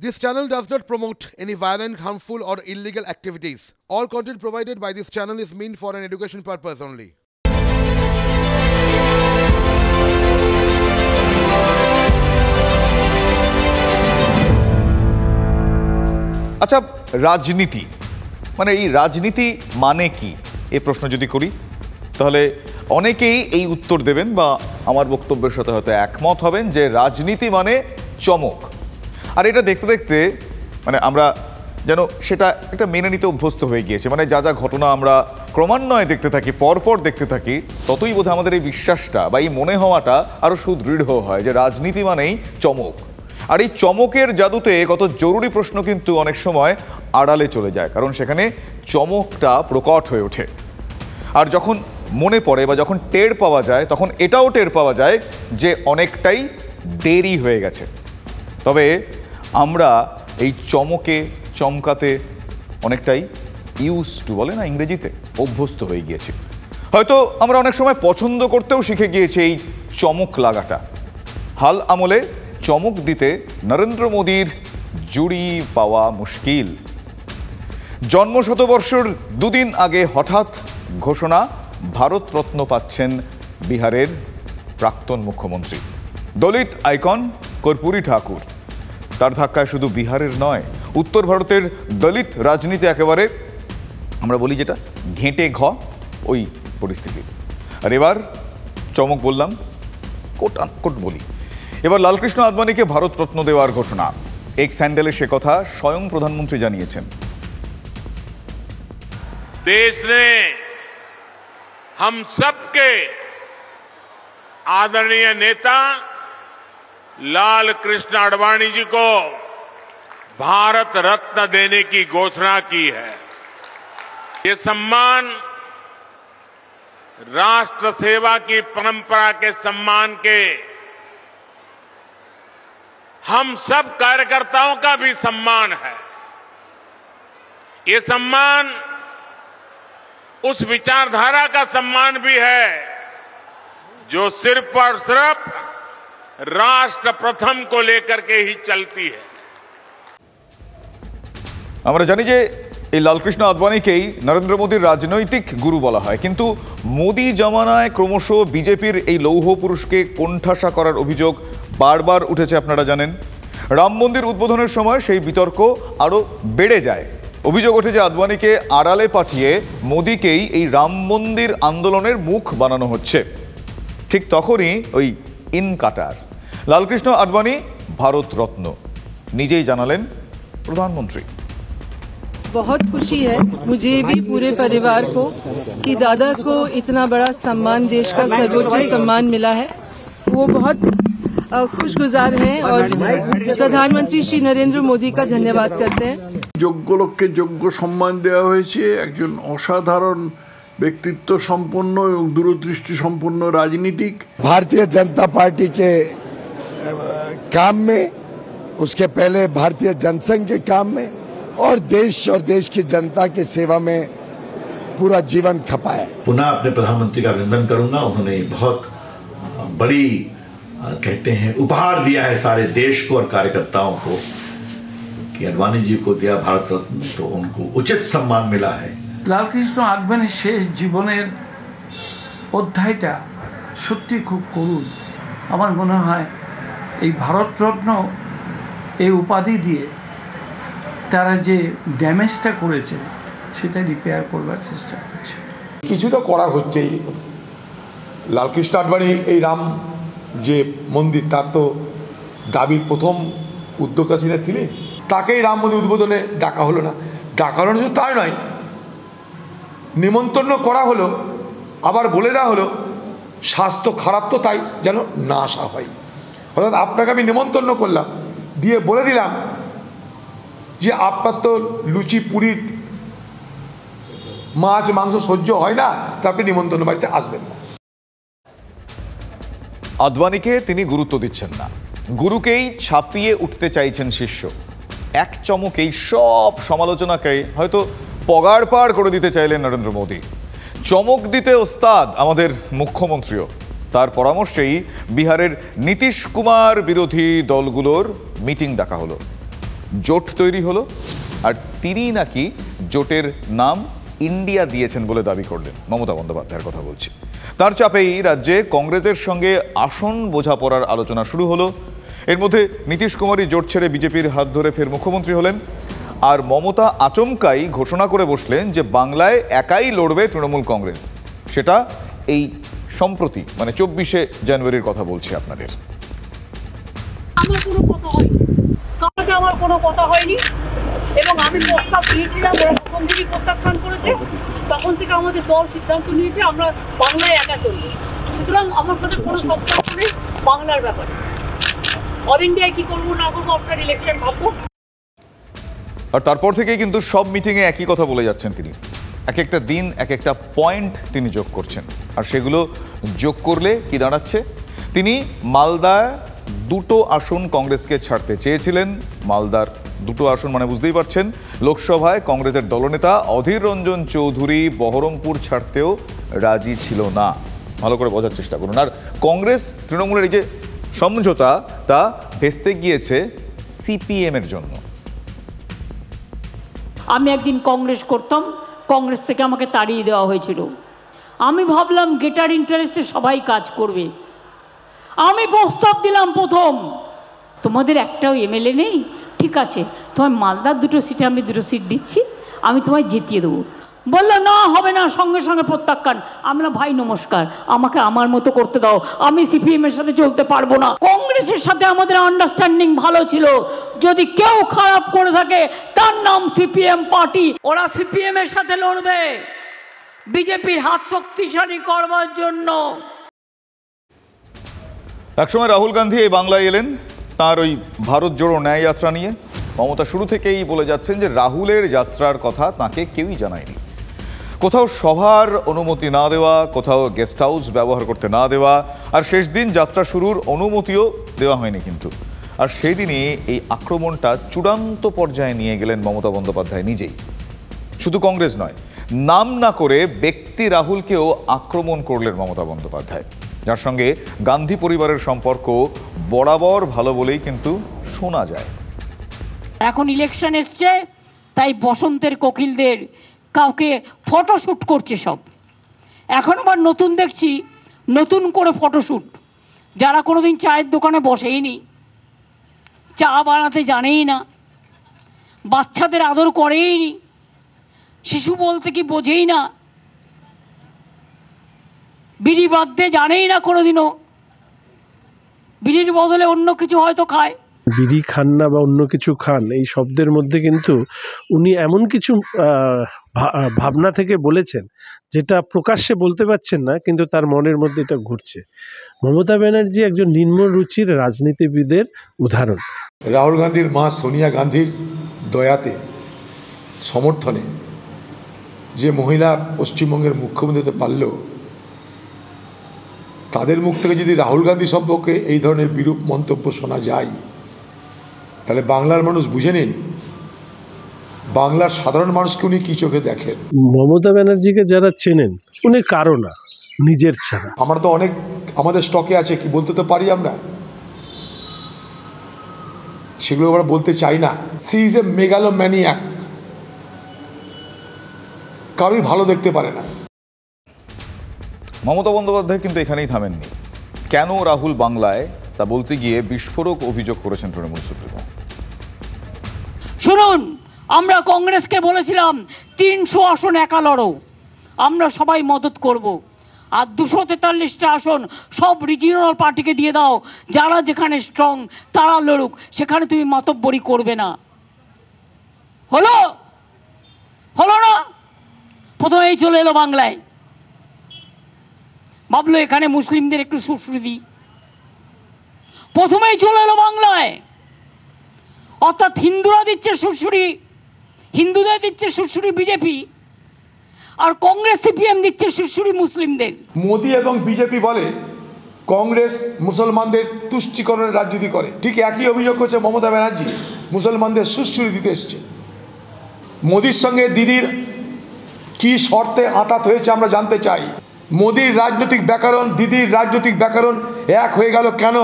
This channel does not promote any violent, harmful, or illegal activities. All content provided by this channel is meant for an education purpose only. আচ্ছা, রাজনীতি মানে এই রাজনীতি মানে কি এই প্রশ্ন যদি করি তাহলে অনেকেই এই উত্তর দেবেন বা আমার বক্তব্যের সাথে হয়তো একমত হবেন যে রাজনীতি মানে চমক। আর এটা দেখতে দেখতে মানে আমরা যেন সেটা একটা মেনে নিতে অভ্যস্ত হয়ে গিয়েছে। মানে যা যা ঘটনা আমরা ক্রমান্বয়ে দেখতে থাকি, পরপর দেখতে থাকি, ততই বোধহয় আমাদের এই বিশ্বাসটা বা এই মনে হওয়াটা আরও সুদৃঢ় হয় যে রাজনীতি মানেই চমক। আর এই চমকের জাদুতে কত জরুরি প্রশ্ন কিন্তু অনেক সময় আড়ালে চলে যায়, কারণ সেখানে চমকটা প্রকট হয়ে ওঠে। আর যখন মনে পড়ে বা যখন টের পাওয়া যায়, তখন এটাও টের পাওয়া যায় যে অনেকটাই দেরি হয়ে গেছে। তবে আমরা এই চমকাতে অনেকটাই ইউজড টু বলে না ইংরেজিতে, অভ্যস্ত হয়ে গিয়েছি। হয়তো আমরা অনেক সময় পছন্দ করতেও শিখে গিয়েছি এই চমক লাগাটা। হাল আমলে চমক দিতে নরেন্দ্র মোদীর জুড়ি পাওয়া মুশকিল। জন্মশতবর্ষর দুদিন আগে হঠাৎ ঘোষণা, ভারতরত্ন পাচ্ছেন বিহারের প্রাক্তন মুখ্যমন্ত্রী দলিত আইকন কর্পূরী ঠাকুর। তার ধাক্কায় শুধু বিহারের নয়, উত্তর ভারতের দলিত রাজনীতি একেবারে আমরা বলি যেটা ঘেঁটে ওই পরিস্থিতি। আর এবার চমক বললাম, কোট আনকোট বলি, এবার লালকৃষ্ণ আদবানীকে ভারতরত্ন দেওয়ার ঘোষণা। এক্স হ্যান্ডেলে সে কথা স্বয়ং প্রধানমন্ত্রী জানিয়েছেন। देश ने हम सबके आदरणीय नेता लाल कृष्ण आडवाणी जी को भारत रत्न देने की घोषणा की है। ये सम्मान राष्ट्र सेवा की परंपरा के सम्मान के हम सब कार्यकर्ताओं का भी सम्मान है। ये सम्मान उस विचारधारा का सम्मान भी है जो सिर्फ और सिर्फ राष्ट्र प्रथम को लेकर के ही चलती है। আমরা জানি যে এই লালকৃষ্ণ আদবানীকেই নরেন্দ্র মোদীর রাজনৈতিক গুরু বলা হয়, কিন্তু মোদী জমানায় ক্রমশ বিজেপির এই লৌহ পুরুষকে কোণঠাসা করার অভিযোগ বারবার উঠেছে। আপনারা জানেন রাম মন্দির উদ্বোধনের সময় সেই বিতর্ক আরও বেড়ে যায়। অভিযোগ ওঠে যে আদবানীকে আড়ালে পাঠিয়ে মোদীকেই এই রাম মন্দির আন্দোলনের মুখ বানানো হচ্ছে। ঠিক তখনই ওই ইনকাটার লালকৃষ্ণ আদবানী ভারতরত্ন নিজেই জানালেন প্রধানমন্ত্রী। बहुत खुशी है मुझे भी पूरे परिवार को कि दादा को इतना बड़ा सम्मान, देश का सर्वोच्च सम्मान मिला है। वो बहुत खुशगुजार हैं और प्रधानमंत्री श्री नरेंद्र मोदी का धन्यवाद करते हैं। যোগ্য লোককে যোগ্য সম্মান দেওয়া হয়েছে। একজন অসাধারণ ব্যক্তিত্ব সম্পন্ন এবং দূরদৃষ্টি সম্পন্ন রাজনীতিক। भारतीय जनता पार्टी के काम में, उसके पहले भारतीय जनसंघ के काम में और देश की जनता की सेवा में पूरा जीवन खपाया। पुनः अपने प्रधानमंत्री का अभिनंदन करूंगा। उन्होंने बहुत बड़ी कहते हैं उपहार दिया है सारे देश को और कार्यकर्ताओं को कि आडवाणी जी को दिया भारत रत्न, तो उनको उचित सम्मान मिला है। লালকৃষ্ণ আদবানীর শেষ জীবনের অধ্যায়টা সত্যি খুব করুণ। আমার মনে হয় এই ভারতরত্ন এই উপাধি দিয়ে তারা যে ড্যামেজটা করেছে সেটা রিপেয়ার করবার চেষ্টা করছে। কিছু তো করা হচ্ছেই। লালকৃষ্ণ আদবানী এই রাম যে মন্দির, তার তো দাবির প্রথম উদ্যোক্তা ছিলেন তিনি। তাকেই রাম মন্দির উদ্বোধনে ডাকা হলো না। ডাকা হলো না শুধু তাই নয়, নিমন্ত্রণ করা হলো, আবার বলে দেওয়া হলো স্বাস্থ্য খারাপ তো তাই যেন না আসা হয়। অর্থাৎ আপনাকে আমি নিমন্ত্রণ করলাম, দিয়ে বলে দিলাম যে আপনার তো লুচি পুরি মাছ মাংস সহ্য হয় না, তা আপনি নিমন্ত্রণ বাড়িতে আসবেন না। আদবানীকে তিনি গুরুত্ব দিচ্ছেন না, গুরুকেই ছাপিয়ে উঠতে চাইছেন শিষ্য। এক চমকেই সব সমালোচনাকে হয়তো পগাড় পাড় করে দিতে চাইলেন নরেন্দ্র মোদী। চমক দিতে ওস্তাদ আমাদের মুখ্যমন্ত্রীও। তার পরামর্শেই বিহারের নীতিশ কুমার বিরোধী দলগুলোর মিটিং ডাকা হলো। জোট তৈরি হলো, আর তিনি নাকি জোটের নাম ইন্ডিয়া দিয়েছেন বলে দাবি করলেন। মমতা বন্দ্যোপাধ্যায়ের কথা বলছি। তার চাপেই রাজ্যে কংগ্রেসের সঙ্গে আসন বোঝাপড়ার আলোচনা শুরু হলো। এর মধ্যে নীতিশ কুমারই জোট ছেড়ে বিজেপির হাত ধরে ফের মুখ্যমন্ত্রী হলেন, আর মমতা আচমকাই ঘোষণা করে বসলেন যে বাংলায় একাই লড়বে তৃণমূল কংগ্রেস। সেটা এই সম্প্রতি, মানে 24শে জানুয়ারির কথা বলছি আপনাদের। আমার কোনো কথা হয়নি এবং আমি প্রস্তাব দিয়েছিলাম, ওরা প্রথম থেকে প্রত্যাখ্যান করেছে। তখন থেকে আমাদের দল সিদ্ধান্ত নিয়েছে আমরা বাংলায় একা চলবো। সুতরাং আমার সাথে কোনো সম্পর্ক নেই বাংলার ব্যাপারে। অল ইন্ডিয়ায় কি করবো না করবো আপনার ইলেকশন ভাববো। আর তারপর থেকেই কিন্তু সব মিটিংয়ে একই কথা বলে যাচ্ছেন তিনি। এক একটা দিন এক একটা পয়েন্ট তিনি যোগ করছেন, আর সেগুলো যোগ করলে কি দাঁড়াচ্ছে, তিনি মালদায় 2টো আসন কংগ্রেসকে ছাড়তে চেয়েছিলেন। মালদার 2টো আসন মানে বুঝতেই পারছেন। লোকসভায় কংগ্রেসের দলনেতা অধীর রঞ্জন চৌধুরী বহরমপুর ছাড়তেও রাজি ছিল না। ভালো করে বোঝার চেষ্টা করুন। আর কংগ্রেস তৃণমূলের এই যে সমঝোতা, তা ভেস্তে গিয়েছে সিপিএমের জন্য। আমি একদিন কংগ্রেস করতাম, কংগ্রেস থেকে আমাকে তাড়িয়ে দেওয়া হয়েছিল। আমি ভাবলাম গেটার ইন্টারেস্টে সবাই কাজ করবে। আমি প্রস্তাব দিলাম প্রথম, তোমাদের একটাও এমএলএ নেই, ঠিক আছে তোমার মালদার 2টো সিটে আমি 2টো সিট দিচ্ছি, আমি তোমায় জিতিয়ে দেবো। বললো না হবে না, সঙ্গে সঙ্গে প্রত্যাখ্যান। আমরা ভাই নমস্কার, আমাকে আমার মতো করতে দাও, আমি সিপিএম এর সাথে চলতে পারবো না। কংগ্রেসের সাথে আমাদের আন্ডারস্ট্যান্ডিং ভালো ছিল, যদি কেউ খারাপ করে থাকে তার নাম সিপিএম পার্টি। ওরা সিপিএম এর সাথে লড়বে বিজেপির হাত শক্তিশালী করবার জন্য। একসময় রাহুল গান্ধী এই বাংলায় এলেন তার ওই ভারত জোড়ো ন্যায় যাত্রা নিয়ে। মমতা শুরু থেকেই বলে যাচ্ছেন যে রাহুলের যাত্রার কথা তাকে কেউই জানায়নি। কোথাও সভার অনুমতি না দেওয়া, কোথাও গেস্ট হাউস ব্যবহার করতে না দেওয়া, আর শেষ দিন যাত্রা শুরুর অনুমতিও দেওয়া হয়নি কিন্তু। আর সেই দিনই এই আক্রমণটা চূড়ান্ত পর্যায়ে নিয়ে গেলেন মমতা বন্দ্যোপাধ্যায় নিজেই। শুধু কংগ্রেস নয়, নাম না করে ব্যক্তি রাহুলকেও আক্রমণ করলেন মমতা বন্দ্যোপাধ্যায়, যার সঙ্গে গান্ধী পরিবারের সম্পর্ক বরাবর ভালো বলেই কিন্তু শোনা যায়। এখন ইলেকশন এসছে, তাই বসন্তের কোকিলদের কাউকে ফটোশ্যুট করছে সব। এখন আবার নতুন দেখছি, নতুন করে ফটোশ্যুট, যারা কোনোদিন চায়ের দোকানে বসেইনি, চা বানাতে জানেই না, বাচ্চাদের আদর করেইনি, শিশু বলতে কি বোঝেই না, বিড়ি বাঁধতে জানেই না কোনোদিনও, বিড়ির বদলে অন্য কিছু হয়তো খায়। বিড়ি খান না বা অন্য কিছু খান, এই শব্দের মধ্যে কিন্তু উনি এমন কিছু ভাবনা থেকে বলেছেন যেটা প্রকাশ্যে বলতে পারছেন না, কিন্তু তার মনের মধ্যে এটা ঘুরছে। মমতা ব্যানার্জি একজন নিম্ন রুচির রাজনীতিবিদের উদাহরণ। রাহুল গান্ধীর মা সোনিয়া গান্ধীর দয়াতে, সমর্থনে যে মহিলা পশ্চিমবঙ্গের মুখ্যমন্ত্রী হতে পারল, তাদের মুখ থেকে যদি রাহুল গান্ধী সম্পর্কে এই ধরনের বিরূপ মন্তব্য শোনা যায়, তাহলে বাংলার মানুষ বুঝে নিন বাংলার সাধারণ মানুষকে উনি কি চোখে দেখেন। মমতা ব্যানার্জিকে যারা চেনেন, উনি কারো না, নিজের ছাড়া। আমরা তো অনেক আমাদের স্টকে আছে, কি বলতে তো পারি আমরা, সেগুলো আমরা বলতে চাই না। সি ইজ এ মেগালোম্যানিয়াক, কারোই ভালো দেখতে পারে না। মমতা বন্দ্যোপাধ্যায় কিন্তু এখানেই থামেননি। কেন রাহুল বাংলায়, তা বলতে গিয়ে বিস্ফোরক অভিযোগ করেছেন তৃণমূল সুপ্রিমো। শুনুন, আমরা কংগ্রেসকে বলেছিলাম 300 আসন একা লড়ো, আমরা সবাই মদত করব, আর 243টা আসন সব রিজিওনাল পার্টিকে দিয়ে দাও, যারা যেখানে স্ট্রং তারা লড়ুক, সেখানে তুমি মাতব্বরি করবে না। হলো হলো না? প্রথমেই চলে এলো বাংলায়, ভাবলো এখানে মুসলিমদের একটু সুশ্রী দিই, প্রথমেই চলে এলো বাংলায়। অর্থাৎ হিন্দুরা দিচ্ছে সুশ্রী, হিন্দুদের দিচ্ছে সুশ্রী বিজেপি, আর কংগ্রেস সিপিএম দিচ্ছে সুশ্রী মুসলিমদের। মোদি এবং বিজেপি বলে কংগ্রেস মুসলমানদের তুষ্টিকরণের রাজনীতি করে, ঠিক একই অভিযোগ করছে মমতা ব্যানার্জি, মুসলমানদের সুশ্রী দিতে এসছে। মোদির সঙ্গে দিদির কি শর্তে আঁতাত হয়েছে আমরা জানতে চাই। মোদির রাজনৈতিক ব্যাকরণ, দিদির রাজনৈতিক ব্যাকরণ এক হয়ে গেল কেন?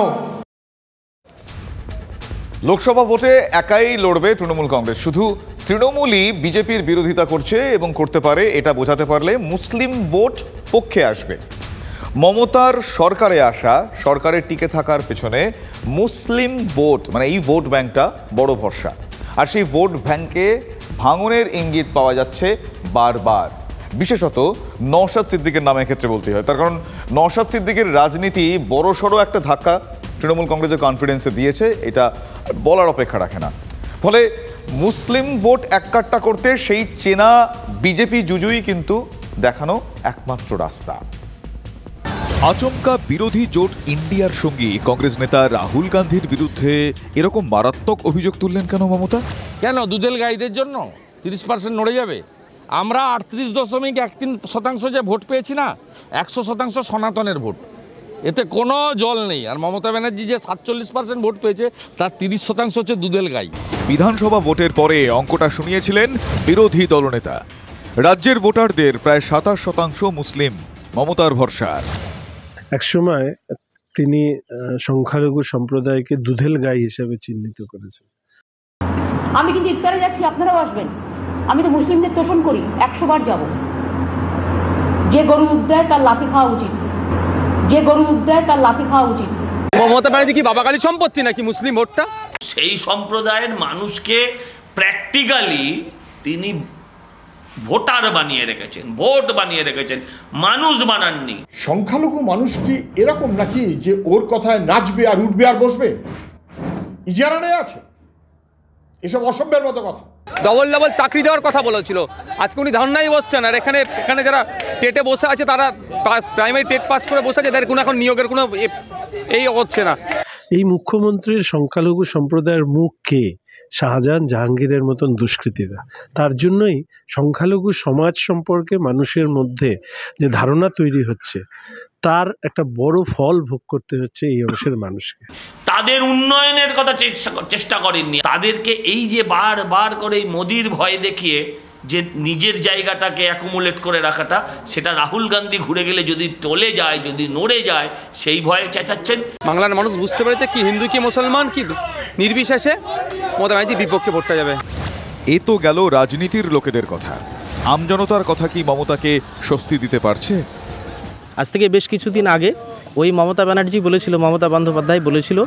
লোকসভা ভোটে একাই লড়বে তৃণমূল কংগ্রেস। শুধু তৃণমূলই বিজেপির বিরোধিতা করছে এবং করতে পারে এটা বোঝাতে পারলে মুসলিম ভোট পক্ষে আসবে। মমতার সরকারে আসা, সরকারের টিকে থাকার পেছনে মুসলিম ভোট মানে এই ভোট ব্যাংকটা বড় ভরসা। আর সেই ভোট ব্যাংকে ভাঙনের ইঙ্গিত পাওয়া যাচ্ছে বারবার, বিশেষত নওশাদ সিদ্দিকের নামের ক্ষেত্রে বলতে হয়। তার কারণ নওশাদ সিদ্দিকের রাজনীতি বড়সড় একটা ধাক্কা তৃণমূল কংগ্রেসের কনফিডেন্সে দিয়েছে, এটা বলার অপেক্ষা রাখে না। ফলে মুসলিম ভোট এককাট্টা করতে সেই চেনা বিজেপি জুজুই কিন্তু দেখানো একমাত্র রাস্তা। আচমকা বিরোধী জোট ইন্ডিয়ার সঙ্গী কংগ্রেস নেতা রাহুল গান্ধীর বিরুদ্ধে এরকম মারাত্মক অভিযোগ তুললেন কেন মমতা? কেন দুধেল গাইদের জন্য 30% নড়ে যাবে? আমরা 38.13% যে ভোট পেয়েছি না, 100% সনাতনের ভোট, এতে কোনো জল নেই। আর মমতা ব্যানার্জি যে 47% ভোট পেয়েছে তার 30% হচ্ছে দুধেল গাই। বিধানসভা ভোটের পরে অঙ্কটা শুনিয়েছিলেন বিরোধী দলনেতা। রাজ্যের ভোটারদের প্রায় 27% মুসলিম, মমতার ভরসা। একসময় তিনি সংখ্যালঘু সম্প্রদায়কে দুধেল গাই হিসেবে চিহ্নিত করেছেন। আমি কিন্তু ইফতারে যাচ্ছি, আপনারাও আসবেন। আমি তো মুসলিমদের তোষণ করি, 100 বার যাব। যে গরু দুধ দেয় তার লাথি খাওয়া উচিত, যে গরু দুধ দেয় তার লাথি খাওয়া উচিত। মমতা ব্যানার্জি কি বাবা কালীর সম্পত্তি নাকি মুসলিম ভোটটা? সেই সম্প্রদায়ের মানুষকে প্র্যাকটিক্যালি তিনি ভোটার বানিয়ে রেখেছেন, ভোট বানিয়ে রেখেছেন, মানুষ বানাননি। সংখ্যালঘু মানুষ কি এরকম নাকি যে ওর কথায় নাচবে আর উঠবে আর বসবে? ইজারা নেই আছে, এসব অসভ্যের মতো কথা। ডবল চাকরি দেওয়ার কথা বলেছিল, আজকে উনি ধারণাই বসছেন। আর এখানে যারা টেটে বসে আছে তারা প্রাইমারি টেট পাস করে বসে আছে, তাদের কোনো এখন নিয়োগের কোনো এই হচ্ছে না। এই মুখ্যমন্ত্রীর সংখ্যালঘু সম্প্রদায়ের মুখ কে? শাহজাহান, জাহাঙ্গীরের মতন দুষ্কৃতীরা। তার জন্যই সংখ্যালঘু সমাজ সম্পর্কে মানুষের মধ্যে যে ধারণা তৈরি হচ্ছে তার একটা বড় ফল ভোগ করতে হচ্ছে এই অংশের মানুষকে। তাদের উন্নয়নের কথা চেষ্টা করেননি। তাদেরকে এই যে বারবার করে মোদির ভয় দেখিয়ে যে নিজের জায়গাটাকে অ্যাকুমুলেট করে রাখাটা, সেটা রাহুল গান্ধী ঘুরে গেলে যদি টলে যায়, যদি নড়ে যায়, সেই ভয়ে চেঁচাচ্ছেন। বাংলার মানুষ বুঝতে পেরেছে কি হিন্দু কি মুসলমান কি নির্বিশেষে মমতা ব্যানার্জি বিপক্ষে ভোটটা যাবে। এ তো গেল রাজনীতির লোকেদের কথা। আমজনতার কথা কি মমতাকে স্বস্তি দিতে পারছে? আজ থেকে বেশ কিছুদিন আগে ওই মমতা ব্যানার্জি বলেছিল, মমতা বন্দ্যোপাধ্যায় বলেছিল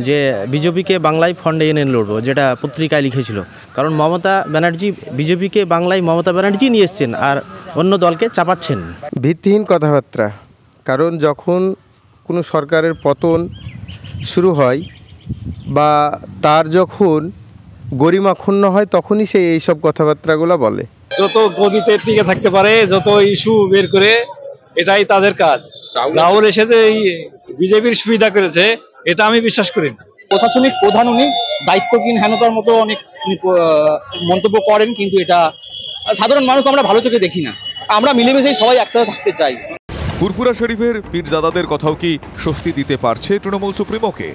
যে বিজেপিকে বাংলায় ফন্ডে এনে লড়বো, যেটা পত্রিকায় লিখেছিল। কারণ মমতা ব্যানার্জি বিজেপিকে বাংলায় মমতা ব্যানার্জি নিয়ে এসছেন আর অন্য দলকে চাপাচ্ছেন। ভিত্তিহীন কথাবার্তা। কারণ যখন কোনো সরকারের পতন শুরু হয় বা তার যখন গরিমা ক্ষুণ্ণ হয়, তখনই সে এইসব কথাবার্তাগুলো বলে। যত গদিতে টিকে থাকতে পারে, যত ইস্যু বের করে, এটাই তাদের কাজ। রাহুল এসে যে বিজেপির সুবিধা করেছে এটা আমি বিশ্বাস করি না। প্রশাসনিক প্রধান উনি দায়িত্বহীন হেনতার মতো অনেক মন্তব্য করেন, কিন্তু এটা সাধারণ মানুষ আমরা ভালো চোখে দেখি না। আমরা মিলেমিশেই সবাই একসাথে থাকতে চাই। ফুরফুরা শরীফের পীরজাদাদের কথাও কি স্বস্তি দিতে পারছে তৃণমূল সুপ্রিমোকে?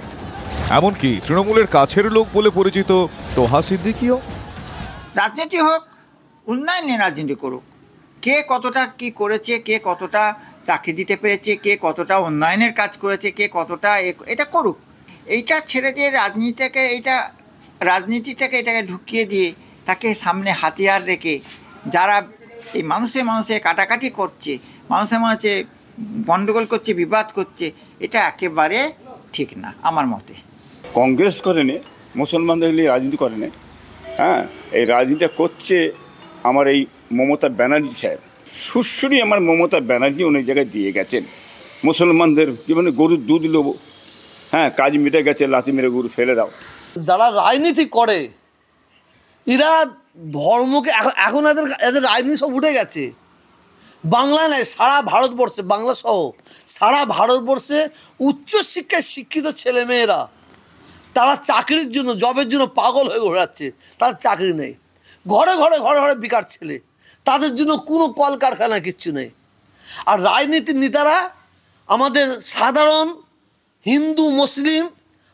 এমনকি তৃণমূলের কাছের লোক বলে পরিচিত তোহা সিদ্দিকীও। রাজনীতি হোক, উন্নয়নের রাজনীতি করুক। কে কতটা কি করেছে, কে কতটা চাকরি দিতে পেরেছে, কে কতটা উন্নয়নের কাজ করেছে, কে কতটা এটা করুক। এইটা ছেড়ে দিয়ে রাজনীতিটাকে এটাকে ঢুকিয়ে দিয়ে তাকে সামনে হাতিয়ার রেখে যারা এই মানুষে কাটাকাটি করছে, মানুষে গণ্ডগোল করছে, বিবাদ করছে, এটা একেবারে ঠিক না আমার মতে। কংগ্রেস করেনি, মুসলমানদের রাজনীতি করেনি। হ্যাঁ, এই রাজনীতিটা করছে আমার এই মমতা ব্যানার্জি সাহেব। সুশ্রী আমার মমতা ব্যানার্জি অনেক জায়গায় দিয়ে গেছেন। মুসলমানদের জীবনে গরুর দুধ নেবো, হ্যাঁ কাজ মিটে গেছে, লাথি মেরে গরু ফেলে দাও। যারা রাজনীতি করে এরা ধর্মকে এখন এদের রাজনীতি সব উঠে গেছে। বাংলা নয়, সারা ভারতবর্ষে, বাংলা সহ সারা ভারতবর্ষে উচ্চশিক্ষায় শিক্ষিত ছেলেমেয়েরা তারা চাকরির জন্য, জবের জন্য পাগল হয়ে ঘোরাচ্ছে। তাদের চাকরি নেই, ঘরে ঘরে বেকার ছেলে, তাদের জন্য কোনো কলকারখানা কিচ্ছু নেই। আর রাজনীতির নেতারা আমাদের সাধারণ হিন্দু মুসলিম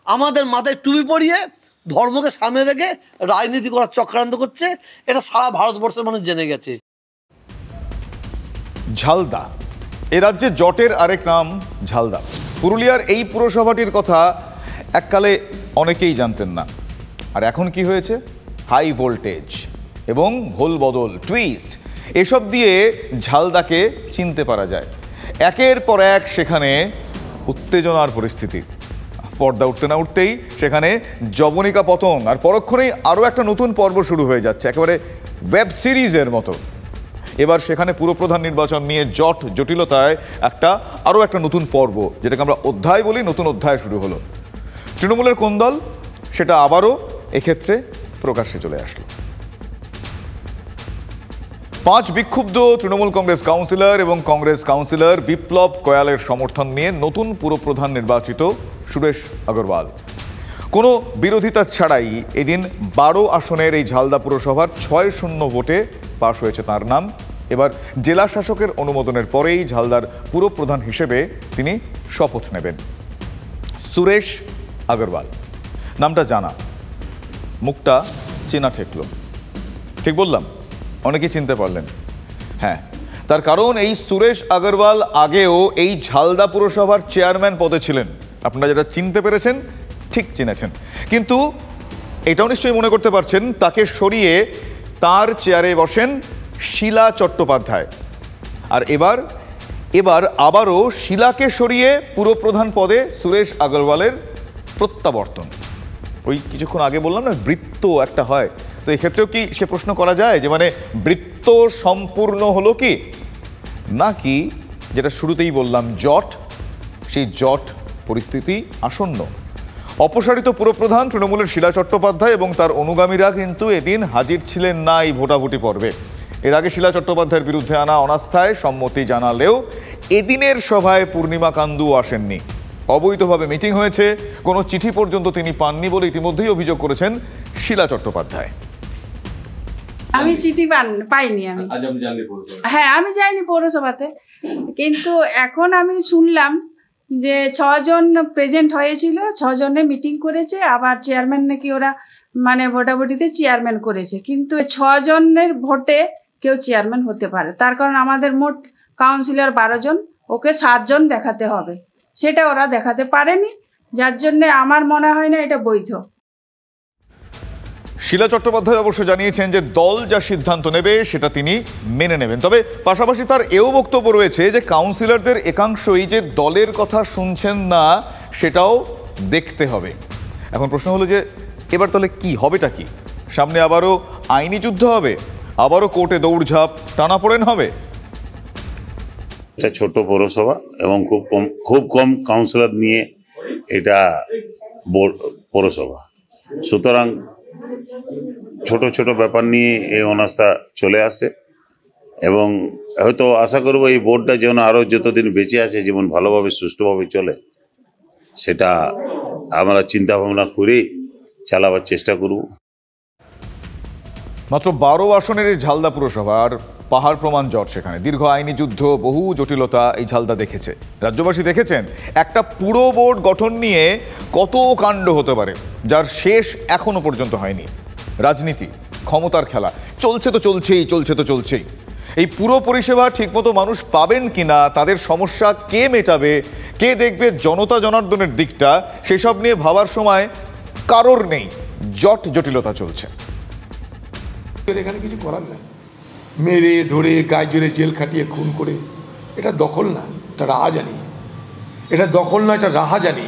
আমাদের মাথায় টুপি পরিয়ে ধর্মকে সামনে রেখে রাজনীতি করার চক্রান্ত করছে। এটা সারা ভারতবর্ষের মানুষ জেনে গেছে। ঝালদা এ রাজ্যে জটের আরেক নাম ঝালদা। পুরুলিয়ার এই পুরসভাটির কথা এককালে অনেকেই জানতেন না, আর এখন কি হয়েছে? হাই ভোল্টেজ এবং ভোল বদল, টুইস্ট, এসব দিয়ে ঝালদাকে চিনতে পারা যায়। একের পর এক সেখানে উত্তেজনার পরিস্থিতি, পর্দা উঠতে না উঠতেই সেখানে যবনিকা পতন, আর পরক্ষণেই আরও একটা নতুন পর্ব শুরু হয়ে যাচ্ছে, একেবারে ওয়েব সিরিজের মতো। এবার সেখানে পুরপ্রধান নির্বাচন নিয়ে জটিলতায় আরও একটা নতুন পর্ব, যেটাকে আমরা অধ্যায় বলি, নতুন অধ্যায় শুরু হলো। তৃণমূলের কোন দল সেটা আবারও এক্ষেত্রে প্রকাশ্যে চলে আসলো। 5 বিক্ষুব্ধ তৃণমূল কংগ্রেস কাউন্সিলর এবং কংগ্রেস কাউন্সিলর বিপ্লব কয়ালের সমর্থন নিয়ে নতুন পুরপ্রধান নির্বাচিত সুরেশ আগরওয়াল। কোনো বিরোধিতা ছাড়াই এদিন 12 আসনের এই ঝালদা পুরসভার 6-0 ভোটে পাশ হয়েছে তার নাম। এবার জেলা শাসকের অনুমোদনের পরেই ঝালদার পুরপ্রধান হিসেবে তিনি শপথ নেবেন। সুরেশ আগরওয়াল নামটা জানা, মুখটা চেনা ঠেকল, ঠিক বললাম? অনেকেই চিনতে পারলেন। হ্যাঁ, তার কারণ এই সুরেশ আগরওয়াল আগেও এই ঝালদা পুরসভার চেয়ারম্যান পদে ছিলেন। আপনারা যেটা চিনতে পেরেছেন ঠিক চিনেছেন, কিন্তু এটাও নিশ্চয়ই মনে করতে পারছেন তাকে সরিয়ে তার চেয়ারে বসেন শীলা চট্টোপাধ্যায়। আর এবার আবারও শীলাকে সরিয়ে পুরপ্রধান পদে সুরেশ আগরওয়ালের প্রত্যাবর্তন। ওই কিছুক্ষণ আগে বললাম না, বৃত্ত একটা হয়, তো এক্ষেত্রেও কি সে প্রশ্ন করা যায় যে মানে বৃত্ত সম্পূর্ণ হলো কি, নাকি যেটা শুরুতেই বললাম জট, সেই জট পরিস্থিতি আসন্ন। অপসারিত পুরপ্রধান তৃণমূলের শীলা চট্টোপাধ্যায় এবং তার অনুগামীরা কিন্তু এদিন হাজির ছিলেন না এই ভোটাভুটি পর্বে। এর আগে শীলা চট্টোপাধ্যায়ের বিরুদ্ধে আনা অনাস্থায় সম্মতি জানালেও এদিনের সভায় পূর্ণিমা কান্দু আসেননি। অবৈধভাবে মিটিং হয়েছে, কোনো চিঠি পর্যন্ত তিনি পাননি বলে ইতিমধ্যেই অভিযোগ করেছেন শীলা চট্টোপাধ্যায়। আমি চিঠি পাইনি। হ্যাঁ, আমি যাইনি পৌরসভাতে, কিন্তু এখন আমি শুনলাম যে 6 জন প্রেজেন্ট হয়েছিল, 6 জনে মিটিং করেছে, আবার চেয়ারম্যান নাকি ওরা মানে ভোটাভুটিতে চেয়ারম্যান করেছে, কিন্তু 6 জনের ভোটে কেউ চেয়ারম্যান হতে পারে। তার কারণ আমাদের মোট কাউন্সিলর 12 জন, ওকে 7 জন দেখাতে হবে, সেটা ওরা দেখাতে পারেনি, যার জন্য আমার মনে হয় না এটা বৈধ। শীলা চট্টোপাধ্যায় অবশ্য জানিয়েছেন যে দল যা সিদ্ধান্ত নেবে সেটা তিনি মেনে নেবেন। তবে পাশাপাশি তার এও বক্তব্য রয়েছে যে কাউন্সিলরদের একাংশই যে দলের কথা শুনছেন না সেটাও দেখতে হবে। এখন প্রশ্ন হলো যে এবার তাহলে কি হবেটা কি? সামনে আবারও আইনি যুদ্ধ হবে, আবারও কোর্টে দৌড়ঝাঁপ, টানাপোড়েন হবে? এটা ছোট পৌরসভা এবং খুব কম কাউন্সিলর নিয়ে এটা পৌরসভা, সুতরাং ছোট ছোট ব্যাপার নিয়ে এই অনাস্থা চলে আসে এবং হয়তো আশা করব এই বোর্ডটা যেন আরও যতদিন বেঁচে আছে যেমন ভালোভাবে সুষ্ঠুভাবে চলে সেটা আমরা চিন্তা ভাবনা করে চালাবার চেষ্টা করব। মাত্র 12 আসনের এই ঝালদা পুরসভার পাহাড় প্রমাণ জট, সেখানে দীর্ঘ আইনি যুদ্ধ, বহু জটিলতা এই ঝালদা দেখেছে। রাজ্যবাসী দেখেছেন একটা পুরো বোর্ড গঠন নিয়ে কত কাণ্ড হতে পারে, যার শেষ এখনো পর্যন্ত হয়নি। রাজনীতি, ক্ষমতার খেলা চলছে তো চলছেই। এই পুরো পরিষেবা ঠিকমতো মানুষ পাবেন কিনা, তাদের সমস্যা কে মেটাবে, কে দেখবে জনতা জনার্দনের দিকটা, সেসব নিয়ে ভাবার সময় কারোর নেই। জটিলতা চলছে। এখানে কিছু করার নাই, মেরে ধরে গায়ে জোরে জেল খাটিয়ে খুন করে, এটা দখল না, এটা রাহাজানি। এটা দখল না, এটা রাহাজানি।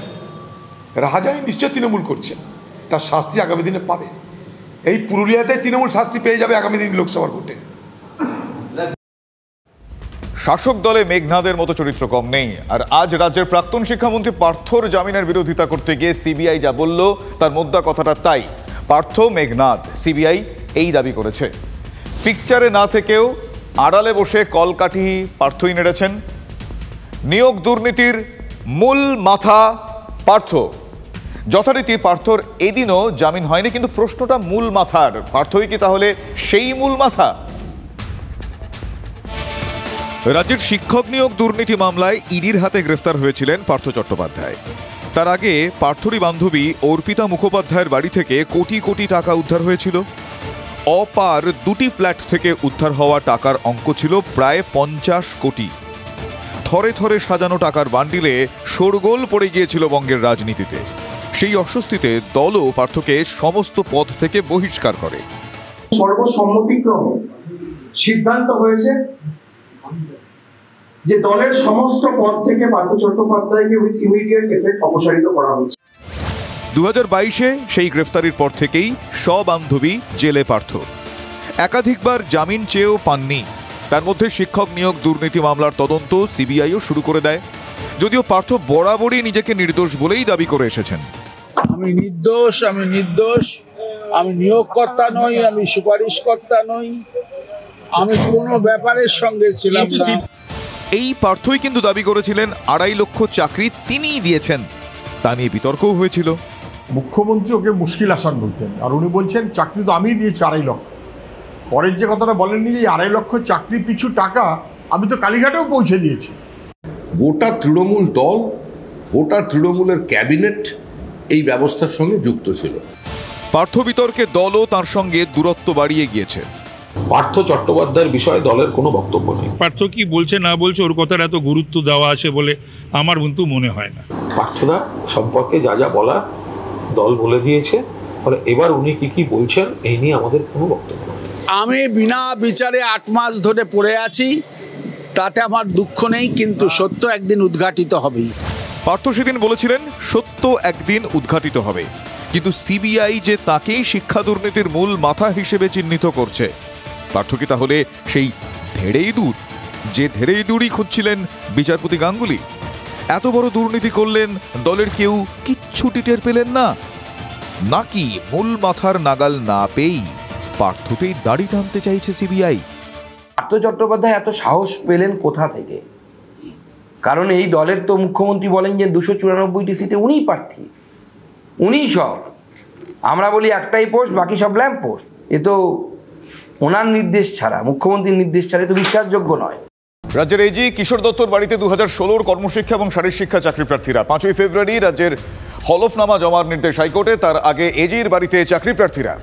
নিশ্চয় তৃণমূল করছে, তার শাস্তি আগামী দিনে পাবে। এই পুরুলিয়াতে তৃণমূল শাস্তি পেয়ে যাবে আগামী দিন লোকসভার ভোটে। শাসক দলে মেঘনাদের মতো চরিত্র কম নেই। আর আজ রাজ্যের প্রাক্তন শিক্ষামন্ত্রী পার্থর জামিনের বিরোধিতা করতে গিয়ে সিবিআই যা বলল তার মোদ্দা কথাটা তাই। পার্থ মেঘনাদ, সিবিআই এই দাবি করেছে। পিকচারে না থেকেও আড়ালে বসে কলকাঠি পার্থই নেড়েছেন। নিয়োগ দুর্নীতির মূল মাথা পার্থ। যথারীতি পার্থর এদিনও জামিন হয়নি, কিন্তু প্রশ্নটা মূল মাথার। পার্থই কি তাহলে সেই মূল মাথা? রাজ্যের শিক্ষক নিয়োগ দুর্নীতি মামলায় ইডির হাতে গ্রেফতার হয়েছিলেন পার্থ চট্টোপাধ্যায়। তার আগে পার্থরই বান্ধবী অর্পিতা মুখোপাধ্যায়ের বাড়ি থেকে কোটি কোটি টাকা উদ্ধার হয়েছিল। অপার 2টি ফ্ল্যাট থেকে উদ্ধার হওয়া টাকার অঙ্ক ছিল প্রায় 50 কোটি। থরে থরে সাজানো টাকার বান্ডিলে শোরগোল পড়ে গিয়েছিল বঙ্গের রাজনীতিতে। সেই অস্বস্তিতে দলও পার্থকে সমস্ত পদ থেকে বহিষ্কার করে। সর্বসম্মতিক্রমে সিদ্ধান্ত হয়েছে যে দলের সমস্ত পদ থেকে পার্থ চট্টোপাধ্যায়কে উইথ ইমিডিয়েট এফেক্ট অপসারিত করা হচ্ছে। 2022-এ সেই গ্রেফতারির পর থেকেই সবান্ধবী জেলে পার্থ। একাধিকবার জামিন চেয়েও পাননি। তার মধ্যে শিক্ষক নিয়োগ দুর্নীতি মামলার তদন্ত সিবিআইও শুরু করে দেয়, যদিও পার্থ বরাবরই নিজেকে নির্দোষ বলেই দাবি করে এসেছেন। আমি নির্দোষ, আমি নিয়োগকর্তা নই, আমি সুপারিশকর্তা নই, আমি কোনো ব্যাপারের সঙ্গে ছিলাম না। এই পার্থই কিন্তু দাবি করেছিলেন 2.5 লক্ষ চাকরি তিনিই দিয়েছেন। তা নিয়ে বিতর্কও হয়েছিল। মুখ্যমন্ত্রী ওকে মুশকিল আসান বলতেন, আর উনি বলছেন চাকরি তো আমিই দিয়েছি 2.5 লক্ষ। পরের যে কথাটা বলেননি যে 2.5 লক্ষ চাকরি পিছু টাকা আমি তো কালীঘাটেও পৌঁছে দিয়েছি। গোটা তৃণমূল দল, গোটা তৃণমূলের ক্যাবিনেট এই ব্যবস্থার সঙ্গে যুক্ত ছিল। পার্থ বিতর্কে দলও তার সঙ্গে দূরত্ব বাড়িয়ে গিয়েছে। পার্থ চট্টোপাধ্যায়ের বিষয়ে দলের কোনো বক্তব্য নেই। পার্থ কি বলছে না বলছে ওর কথার এত গুরুত্ব দেওয়া আছে বলে আমার কিন্তু মনে হয় না। পার্থদা সম্পর্কে যা যা বলার দল বলে দিয়েছে, ফলে এবার উনি কি বলছেন এই নিয়ে আমাদের কোনো বক্তব্য নেই। আমি বিনা বিচারে 8 মাস ধরে পড়ে আছি, তাতে আমার দুঃখ নেই, কিন্তু সত্য একদিন উদ্ঘাটিত হবেই। পার্থ সেদিন বলেছিলেন সত্য একদিন উদ্ঘাটিত হবে, কিন্তু সিবিআই যে তাকেই শিক্ষা দুর্নীতির মূল মাথা হিসেবে চিহ্নিত করছে। পার্থ কি তাহলে সেই ধেড়েই দূর, যে ধেড়েই দূরই খুঁজছিলেন বিচারপতি গাঙ্গুলি? এত বড় দুর্নীতি করলেন, দলের কেউ কিচ্ছুটি টের পেলেন না? নাকি মূল মাথার নাগাল না পেয়েই পার্থতেই দাড়ি টানতে চাইছে সিবিআই? পার্থ চট্টোপাধ্যায় এত সাহস পেলেন কোথা থেকে? কারণ এই দলের তো মুখ্যমন্ত্রী বলেন যে 294টি সিটে উনিই প্রার্থী, উনিই সব। আমরা বলি একটাই পোস্ট, বাকি সব ল্যাম্প পোস্ট। এ তো ওনার নির্দেশ ছাড়া, মুখ্যমন্ত্রীর নির্দেশ ছাড়া তো বিশ্বাসযোগ্য নয়। রাজ্যের এজি কিশোর দত্তর বাড়িতে 2016 কর্মশিক্ষা এবং শারীরশিক্ষা চাকরি প্রার্থীরা। 5ই ফেব্রুয়ারি রাজ্যের হলফনামা জমার নির্দেশ হাইকোর্টে। তার আগে এজির বাড়িতে চাকরি প্রার্থীরা